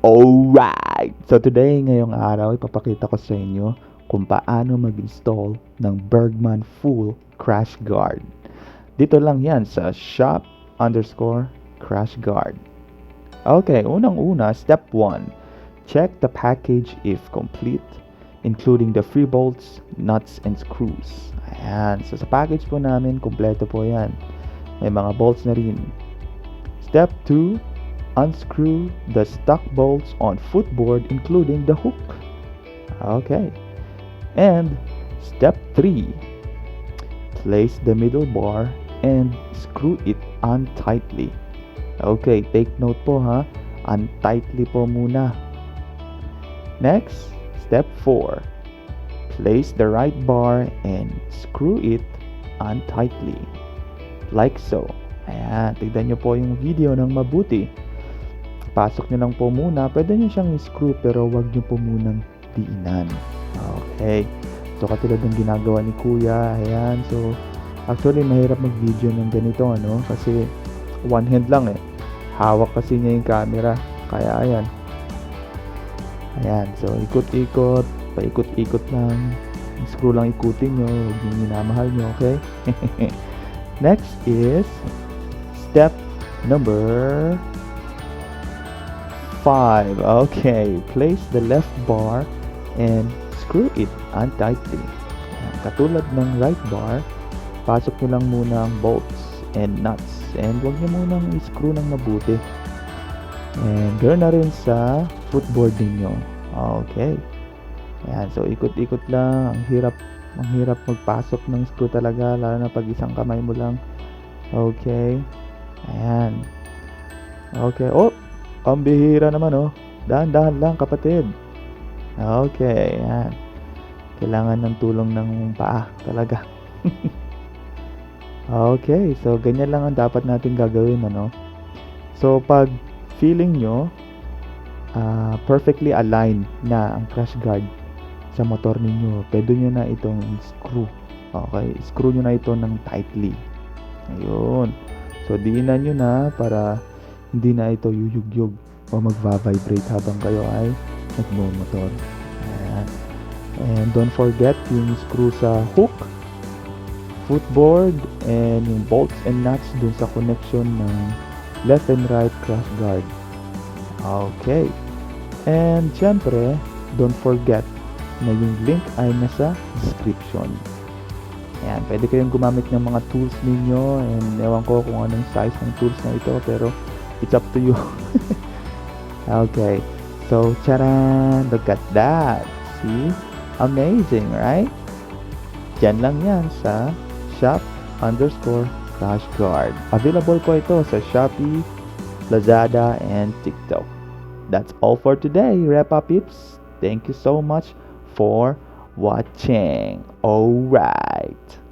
Alright! So today, ngayong araw, ipapakita ko sa inyo kung paano mag-install ng Bergman Full CrashGuard. Dito lang yan sa shop_CrashGuard. Okay, unang-una, step 1. Check the package if complete, including the free bolts, nuts, and screws. Ayan, so sa package po namin, kompleto po yan. May mga bolts na rin. Step 2. Unscrew the stock bolts on footboard including the hook. Okay. And step 3. Place the middle bar and screw it on tightly. Okay, take note po ha. Untightly po muna. Next, step 4. Place the right bar and screw it on tightly. Like so. Ayan, tignan nyo po yung video ng mabuti. Pasok nyo lang po muna. Pwede nyo siyang screw pero wag nyo po munang diinan. Okay. So katulad ng ginagawa ni Kuya. Ayan. So actually mahirap mag-video ng ganito ano. Kasi one hand lang eh. Hawak kasi niya yung camera. Kaya ayan. Ayan. So ikot-ikot. Paikot-ikot lang. Screw lang ikutin nyo. Huwag nyo minamahal nyo. Okay. Next is step number 5. Okay, place the left bar and screw it on tightly. Katulad ng right bar, pasok nyo lang muna ang bolts and nuts and huwag nyo munang i-screw ng mabuti. And ganoon na rin sa footboard ninyo. Okay. Ayan, so ikot-ikot lang. Ang hirap magpasok ng screw talaga, lalo na pag isang kamay mo lang. Okay. Ayan. Okay. Oh, ang bihira naman oh. Dahan-dahan lang kapatid. Okay, yan. Kailangan ng tulong ng paa talaga. Okay, so ganyan lang ang dapat natin gagawin ano. So pag feeling nyo perfectly aligned na ang crash guard sa motor ninyo, pwede nyo na itong screw. Okay, screw nyo na ito ng tightly. Ayun. So diinan nyo na para hindi na ito yuyugyug o magva-vibrate habang kayo ay nagmo-motor. Ayan. And don't forget yung screw sa hook, footboard, and yung bolts and nuts dun sa connection ng left and right crash guard. Okay. And syempre, don't forget na yung link ay nasa description. Ayan, pwede kayong gumamit ng mga tools ninyo and ewan ko kung anong size ng tools na ito pero it's up to you. Okay. So, charan! Look at that! See? Amazing, right? Diyan lang yan sa shop_CrashGuard. Available po ito sa Shopee, LAZADA, and TikTok. That's all for today, Repa Peeps. Thank you so much for watching. Alright.